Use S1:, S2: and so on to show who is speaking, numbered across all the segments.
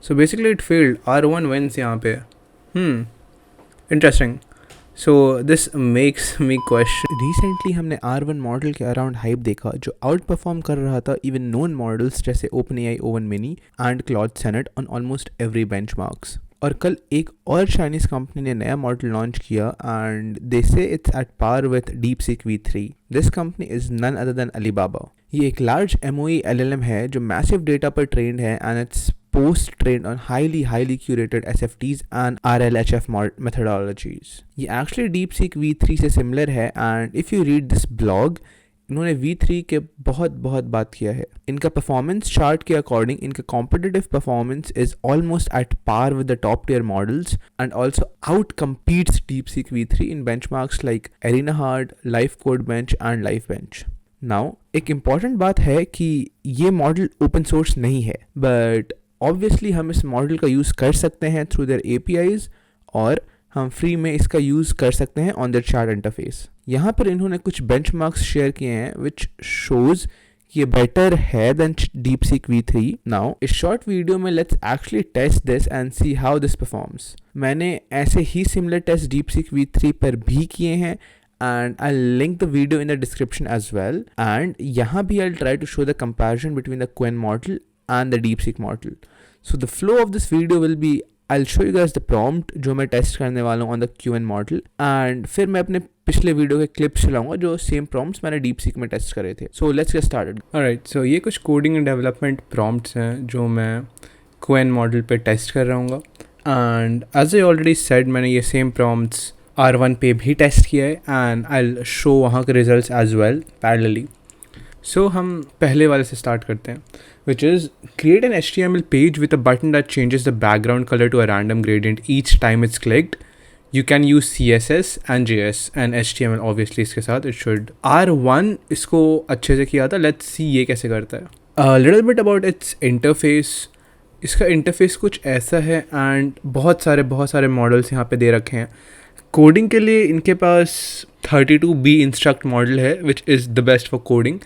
S1: So basically it failed. R1 wins यहाँ पे. Interesting. So this makes me question.
S2: Recently हमने R1 model के around hype देखा जो आउट परफॉर्म कर रहा था इवन नोन मॉडल्स जैसे OpenAI O1 Mini and Claude Sonnet on almost every benchmarks. और कल एक और चाइनीज कंपनी ने नया मॉडल लॉन्च किया and they say it's at par with DeepSeek V3. This company is none other than Alibaba. ये एक लार्ज MOE LLM है जो मैसिव डेटा पर ट्रेंड है and it's post trained on highly curated SFTs and RLHF methodologies. ये actually DeepSeek V3 से similar है and if you read this blog इन्होंने V3 के बहुत बात किया है. इनका परफॉर्मेंस चार्ट के अकॉर्डिंग इनका competitive performance is almost at par with the top tier models and also आउट कम्पीट्स DeepSeek V3 in benchmarks like ArenaHard, LifeCodeBench and LifeBench. Now एक इम्पॉर्टेंट बात है कि ये मॉडल ओपन सोर्स नहीं है बट ऑब्वियसली हम इस मॉडल का यूज़ कर सकते हैं थ्रू देयर APIs और हम फ्री में इसका यूज़ कर सकते हैं ऑन देयर चार्ट इंटरफेस. यहाँ पर इन्होंने कुछ बेंचमार्क्स शेयर किए हैं विच शोज़ कि ये बेटर है देन DeepSeek V3. नाउ इस शॉर्ट वीडियो में let's actually test this and see how this performs. मैंने ऐसे ही सिमिलर टेस्ट DeepSeek V3 पर भी किए हैं and I'll link the video in the description as well. And यहाँ भी I'll try to show the comparison between the Qwen model and the DeepSeek model. So the flow of this video will be I'll show you guys the prompt जो मैं test करने वाला हूँ on the Qwen model and फिर मैं अपने पिछले video के क्लिप्स चलाऊंगा जो सेम प्रॉम्प्ट्स मैंने DeepSeek में टेस्ट करे थे. So let's get started.
S1: Alright, so ये कुछ कोडिंग एंड डेवलपमेंट प्रॉम्प्ट्स हैं जो मैं Qwen मॉडल पे टेस्ट कर रहा हूँ and as I already said मैंने ये सेम प्रॉम्प्ट्स R1 पे भी टेस्ट किया है एंड आई शो वहाँ के results as well parallelly. So हम पहले वाले से स्टार्ट करते हैं which is create an HTML page with a button that changes the background colour to a random gradient each time it's clicked. You can use CSS and JS and HTML obviously इसके साथ. It should R1 इसको अच्छे से किया था. Let's see ये कैसे करता है. Little bit about it's interface. इसका इंटरफेस कुछ ऐसा है एंड बहुत सारे मॉडल्स यहाँ पे दे रखे हैं. कोडिंग के लिए इनके पास 32B इंस्ट्रक्ट मॉडल है which is the best for coding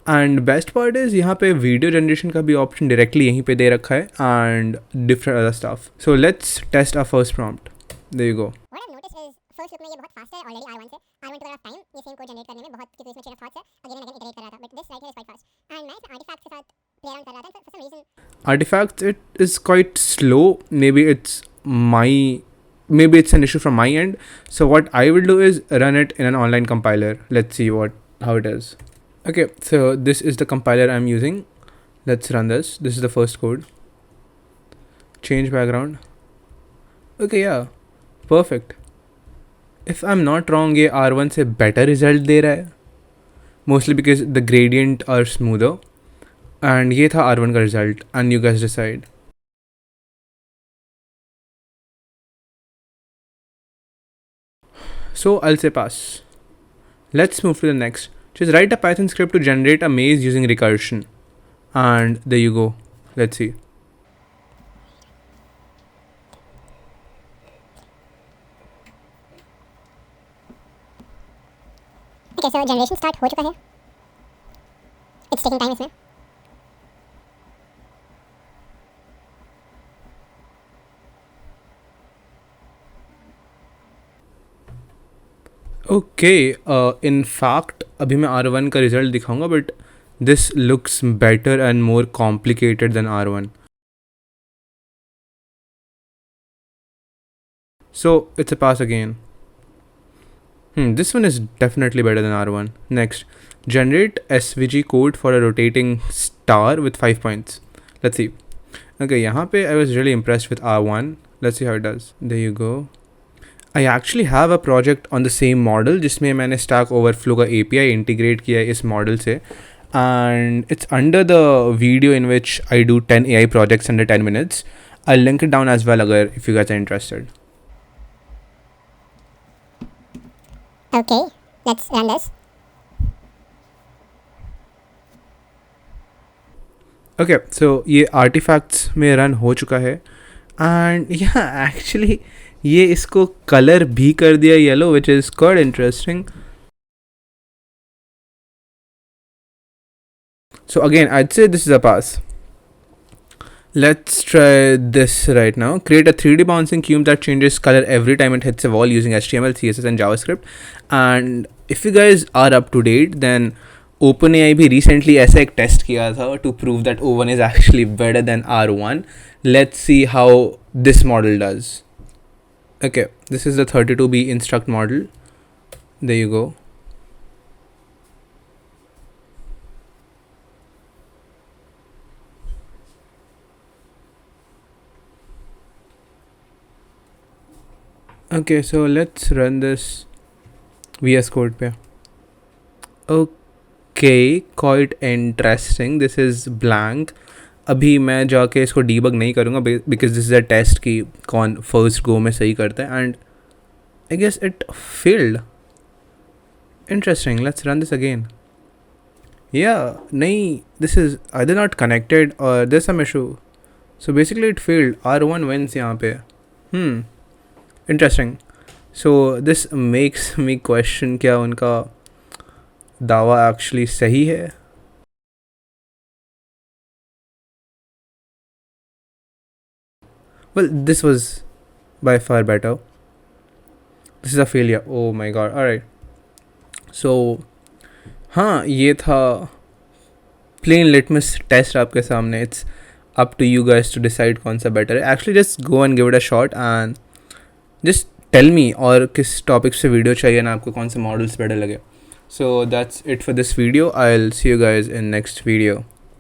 S1: and best part is यहाँ पे वीडियो जनरेशन का भी ऑप्शन डायरेक्टली यहीं पे दे रखा है and different other stuff. So let's test our first prompt. There you go.
S3: What I've noticed is first look में ये बहुत फास्ट है ऑलरेडी R1 से. R1 took a lot of time ये सेम कोड जनरेट करने में बहुत क्योंकि इसमें चेन ऑफ थॉट्स है अगेन एंड अगेन इटरेट कर रहा था but this right here is quite fast and मैं इसमें आर्टिफैक्ट्स के साथ प्ले अराउंड कर रहा था for some reason.
S1: Artifacts, it is quite slow. Maybe it's an issue from my end. So what I will do is run it in an online compiler. Let's see how it is. Okay, so this is the compiler I'm using. Let's run this. This is the first code. Change background. Okay, yeah, perfect. If I'm not wrong, ये R1 से better result दे रहा है. Mostly because the gradient are smoother. And ये था R1 का result. And you guys decide. So I'll say pass. Let's move to the next. Just write a Python script to generate a maze using recursion. And there you go. Let's see.
S3: Okay, so generation start हो चुका है. It's taking time इसमें.
S1: Okay, in fact अभी मैं R1 का result दिखाऊंगा but this looks better and more complicated than R1. So it's a pass again. This one is definitely better than R1. Next, generate SVG code for a rotating star with 5 points. Let's see. Okay, यहाँ पे I was really impressed with R1. Let's see how it does. There you go. I actually have a project on the same model जिसमें मैंने Stack Overflow का API integrate किया है इस model से and it's under the video in which I do 10 AI projects under 10 minutes. I'll link it down as well अगर if you guys are interested.
S3: Okay, let's run this.
S1: Okay, so ये artifacts में run हो चुका है and yeah, actually ये इसको color भी कर दिया yellow which is quite interesting. So again, I'd say this is a pass. Let's try this right now. Create a 3D bouncing cube that changes color every time it hits a wall using HTML, CSS and JavaScript. And if you guys are up to date, then OpenAI भी recently ऐसा एक test किया था to prove that O1 is actually better than R1. Let's see how this model does. Okay, this is the 32B instruct model. There you go. Okay, so let's run this VS Code पे. Okay, quite interesting. This is blank. अभी मैं जाके इसको debug नहीं करूँगा because this is a test कि कौन first go में सही करता है and I guess it failed. Interesting. Let's run this again. या नहीं, this is either not connected और this some issue. So basically it failed. R1 wins यहाँ पे. Interesting. So this makes me question क्या उनका दावा एक्चुअली सही है. Well, this was by far better. This is a failure. Oh my god. Alright. So, हाँ ये था plain litmus test आपके सामने. It's up to you guys to decide कौन सा better है. Actually just go and give it a shot and just tell me और किस topic से video चाहिए ना आपको, कौन से models better लगे. So that's it for this video. I'll see you guys in next video.